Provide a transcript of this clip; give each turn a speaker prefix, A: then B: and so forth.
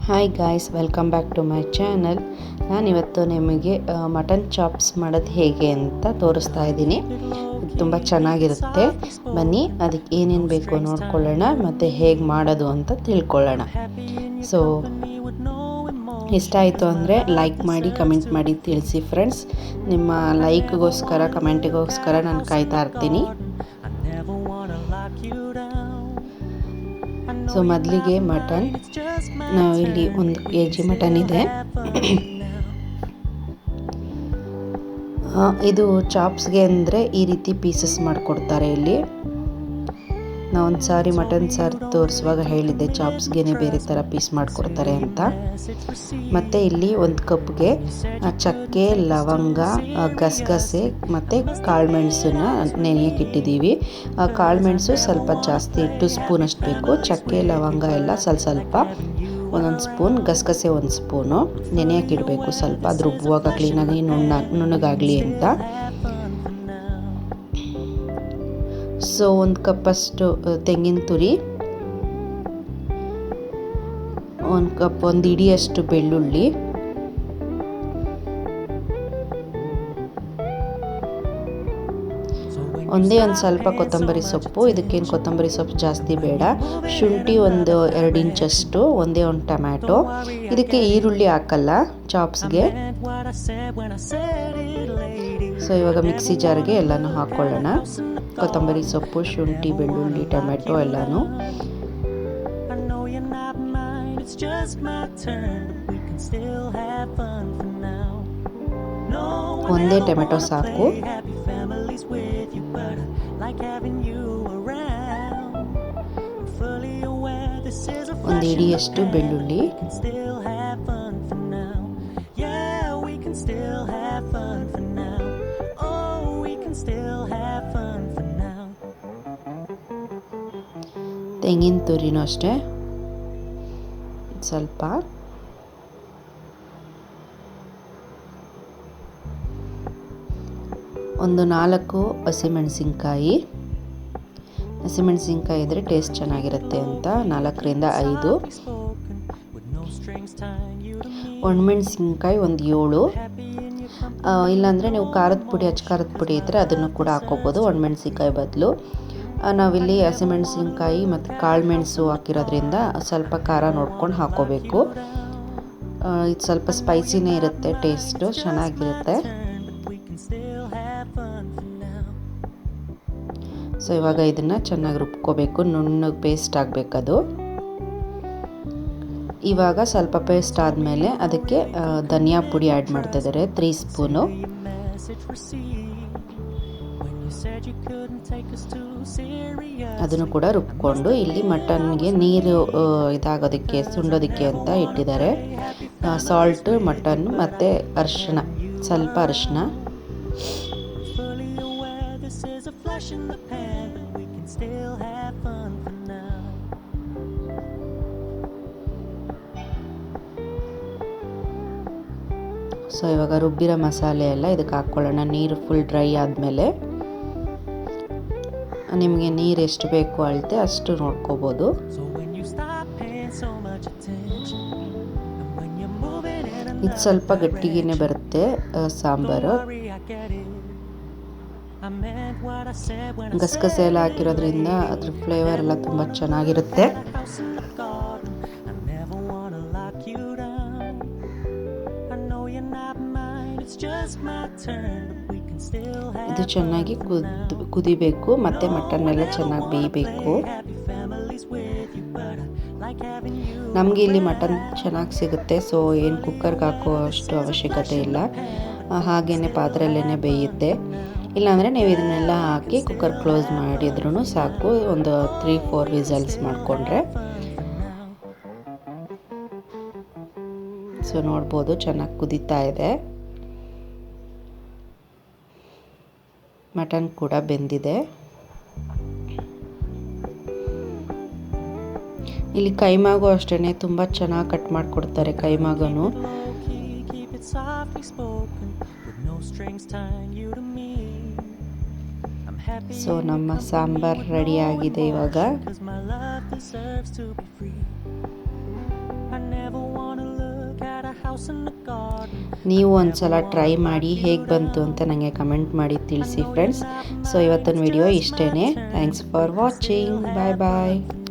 A: Hi guys, welcome back to my channel. ನಾನಿವತ್ತು ನಿಮಗೆ mutton chops ಮಾಡೋದು ಹೇಗೆ ಅಂತ ತೋರಿಸ್ತಾ ಇದ್ದೀನಿ. ಇದು ತುಂಬ ಚೆನ್ನಾಗಿರುತ್ತೆ. ಬನ್ನಿ ಅದಕ್ಕೆ ಏನೇನು ಬೇಕು ನೋಡ್ಕೊಳ್ಳೋಣ ಮತ್ತು ಹೇಗೆ ಮಾಡೋದು ಅಂತ ತಿಳ್ಕೊಳ್ಳೋಣ. ಸೊ ಇಷ್ಟ ಆಯಿತು ಅಂದರೆ ಲೈಕ್ ಮಾಡಿ, ಕಮೆಂಟ್ ಮಾಡಿ ತಿಳಿಸಿ ಫ್ರೆಂಡ್ಸ್. ನಿಮ್ಮ ಲೈಕ್ಗೋಸ್ಕರ, ಕಮೆಂಟಿಗೋಸ್ಕರ ನಾನು ಕಾಯ್ತಾ ಇರ್ತೀನಿ. ಸೊ ಮೊದಲಿಗೆ ಮಟನ್, ನಾವಿಲ್ಲಿ 1 kg ಮಟನ್ ಇದೆ. ಇದು ಚಾಪ್ಸ್ಗೆ ಅಂದರೆ ಈ ರೀತಿ ಪೀಸಸ್ ಮಾಡಿಕೊಡ್ತಾರೆ ಇಲ್ಲಿ. ನಾವು ಒಂದು ಸಾರಿ ಮಟನ್ ಸಾರು ತೋರಿಸುವಾಗ ಹೇಳಿದ್ದೆ ಚಾಪ್ಸ್ಗೆ ಬೇರೆ ಥರ ಪೀಸ್ ಮಾಡಿಕೊಡ್ತಾರೆ ಅಂತ. ಮತ್ತು ಇಲ್ಲಿ 1 ಕಪ್ಗೆ ಚಕ್ಕೆ, ಲವಂಗ, ಗಸಗಸೆ ಮತ್ತು ಕಾಳುಮೆಣಸನ್ನ ನೆನೆಯಕ್ಕೆ ಇಟ್ಟಿದ್ದೀವಿ. ಕಾಳುಮೆಣಸು ಸ್ವಲ್ಪ ಜಾಸ್ತಿ 2 ಸ್ಪೂನಷ್ಟು ಬೇಕು. ಚಕ್ಕೆ, ಲವಂಗ ಎಲ್ಲ ಸ್ವಲ್ಪ 1 ಸ್ಪೂನ್, ಗಸಗಸೆ 1 ಸ್ಪೂನು ನೆನೆಯಕ್ಕೆ ಇಡಬೇಕು. ಸ್ವಲ್ಪ ಅದು ರುಬ್ಬುವಾಗ ಕ್ಲೀನಾಗಿ ನುಣ್ಣಗಾಗಲಿ ಅಂತ. ಸೊ 1 ಕಪ್ಪಷ್ಟು ತೆಂಗಿನ ತುರಿ, 1 ಕಪ್, 1 ಹಿಡಿಯಷ್ಟು ಬೆಳ್ಳುಳ್ಳಿ, ಒಂದೇ ಒಂದು ಸ್ವಲ್ಪ ಕೊತ್ತಂಬರಿ ಸೊಪ್ಪು. ಇದಕ್ಕೇನು ಕೊತ್ತಂಬರಿ ಸೊಪ್ಪು ಜಾಸ್ತಿ ಬೇಡ. ಶುಂಠಿ 2 ಇಂಚಷ್ಟು, ಒಂದೇ 1 ಟೊಮ್ಯಾಟೊ. ಇದಕ್ಕೆ ಈರುಳ್ಳಿ ಹಾಕಲ್ಲ ಚಾಪ್ಸ್ಗೆ. ಸೊ ಇವಾಗ ಮಿಕ್ಸಿ ಜಾರ್ಗೆ ಎಲ್ಲನೂ ಹಾಕ್ಕೊಳ್ಳೋಣ. ಕೊತ್ತಂಬರಿ ಸೊಪ್ಪು, ಶುಂಠಿ, ಬೆಳ್ಳುಳ್ಳಿ, ಟೊಮ್ಯಾಟೊ ಎಲ್ಲನೂ. ಒಂದೇ ಟೊಮೆಟೊ ಸಾಕು. 1 ಹಿಡಿಯಷ್ಟು ಬೆಳ್ಳುಳ್ಳಿ, ತೆಂಗಿನ ತುರಿನೂ ಅಷ್ಟೇ ಸ್ವಲ್ಪ, ಒಂದು 4 ಹಸಿಮೆಣಸಿನ್ಕಾಯಿ. ಹಸಿಮೆಣಸಿನ್ಕಾಯಿ ಇದ್ದರೆ ಟೇಸ್ಟ್ ಚೆನ್ನಾಗಿರುತ್ತೆ ಅಂತ 4ರಿಂದ 5. ಒಣಮೆಣಸಿನ್ಕಾಯಿ 7. ಇಲ್ಲಾಂದರೆ ನೀವು ಖಾರದ ಪುಡಿ, ಖಾರದ ಪುಡಿ ಇದ್ದರೆ ಅದನ್ನು ಕೂಡ ಹಾಕ್ಕೋಬೋದು ಒಣಮೆಣಸಿನ್ಕಾಯಿ ಬದಲು. ನಾವಿಲ್ಲಿ ಹಸಿಮೆಣಸಿನ್ಕಾಯಿ ಮತ್ತು ಕಾಳುಮೆಣಸು ಹಾಕಿರೋದ್ರಿಂದ ಸ್ವಲ್ಪ ಖಾರ ನೋಡ್ಕೊಂಡು ಹಾಕ್ಕೋಬೇಕು. ಇದು ಸ್ವಲ್ಪ ಸ್ಪೈಸಿನೇ ಇರುತ್ತೆ, ಟೇಸ್ಟು ಚೆನ್ನಾಗಿರುತ್ತೆ. ಸೊ ಇವಾಗ ಇದನ್ನು ಚೆನ್ನಾಗಿ ರುಬ್ಕೋಬೇಕು, ನುಣ್ಣಗೆ ಪೇಸ್ಟ್ ಆಗಬೇಕದು. ಇವಾಗ ಸ್ವಲ್ಪ ಪೇಸ್ಟ್ ಆದಮೇಲೆ ಅದಕ್ಕೆ ಧನಿಯಾ ಪುಡಿ ಆ್ಯಡ್ ಮಾಡ್ತಾಯಿದ್ದಾರೆ 3 ಸ್ಪೂನು. ಅದನ್ನು ಕೂಡ ರುಬ್ಕೊಂಡು ಇಲ್ಲಿ ಮಟನ್ಗೆ ನೀರು ಇದಾಗೋದಕ್ಕೆ, ಸುಂಡೋದಕ್ಕೆ ಅಂತ ಇಟ್ಟಿದ್ದಾರೆ. ಸಾಲ್ಟ್, ಮಟನ್ ಮತ್ತು ಅರಿಶಿನ, ಸ್ವಲ್ಪ ಅರಿಶಿನ. ಸೊ ಇವಾಗ ರುಬ್ಬಿರೋ ಮಸಾಲೆ ಎಲ್ಲ ಇದಕ್ಕೆ ಹಾಕ್ಕೊಳ್ಳೋಣ. ನೀರು ಫುಲ್ ಡ್ರೈ ಆದಮೇಲೆ ನಿಮಗೆ ನೀರು ಎಷ್ಟು ಬೇಕು ಅಳತೆ ಅಷ್ಟು ನೋಡ್ಕೋಬೋದು. ಇದು ಸ್ವಲ್ಪ ಗಟ್ಟಿಗೆನೇ ಬರುತ್ತೆ ಸಾಂಬಾರು. ಗಸಗಸೆ ಎಲ್ಲ ಹಾಕಿರೋದ್ರಿಂದ ಅದ್ರ ಫ್ಲೇವರ್ ಎಲ್ಲ ತುಂಬ ಚೆನ್ನಾಗಿರುತ್ತೆ. ಇದು ಚೆನ್ನಾಗಿ ಕುದಿಬೇಕು ಮತ್ತು ಮಟನ್ ಎಲ್ಲ ಚೆನ್ನಾಗಿ ಬೇಯಬೇಕು. ನಮಗೆ ಇಲ್ಲಿ ಮಟನ್ ಚೆನ್ನಾಗಿ ಸಿಗುತ್ತೆ, ಸೊ ಏನು ಕುಕ್ಕರ್ಗೆ ಹಾಕೋ ಅಷ್ಟು ಅವಶ್ಯಕತೆ ಇಲ್ಲ. ಹಾಗೇ ಪಾತ್ರೆಯಲ್ಲೇ ಬೇಯುತ್ತೆ. ಇಲ್ಲಾಂದರೆ ನೀವು ಇದನ್ನೆಲ್ಲ ಹಾಕಿ ಕುಕ್ಕರ್ ಕ್ಲೋಸ್ ಮಾಡಿದ್ರೂ ಸಾಕು. ಒಂದು 3-4 ವಿಸಲ್ಸ್ ಮಾಡಿಕೊಂಡ್ರೆ. ಸೊ ನೋಡ್ಬೋದು ಚೆನ್ನಾಗಿ ಕುದೀತಾ ಇದೆ. ಮಟನ್ ಕೂಡ ಬೆಂದಿದೆ. ಇಲ್ಲಿ ಕೈಮಾಗೂ ಅಷ್ಟೇ ತುಂಬ ಚೆನ್ನಾಗಿ ಕಟ್ ಮಾಡಿಕೊಡ್ತಾರೆ ಕೈಮಾಗನು. ಸೊ ನಮ್ಮ ಸಾಂಬಾರ್ ರೆಡಿ ಆಗಿದೆ ಇವಾಗ. ನೀವು ಒಂದ್ಸಲ ಟ್ರೈ ಮಾಡಿ ಹೇಗೆ ಬಂತು ಅಂತ ನನಗೆ ಕಮೆಂಟ್ ಮಾಡಿ ತಿಳಿಸಿ ಫ್ರೆಂಡ್ಸ್. ಸೊ ಇವತ್ತಿನ ವಿಡಿಯೋ ಇಷ್ಟೇ. Thanks for watching. Bye bye.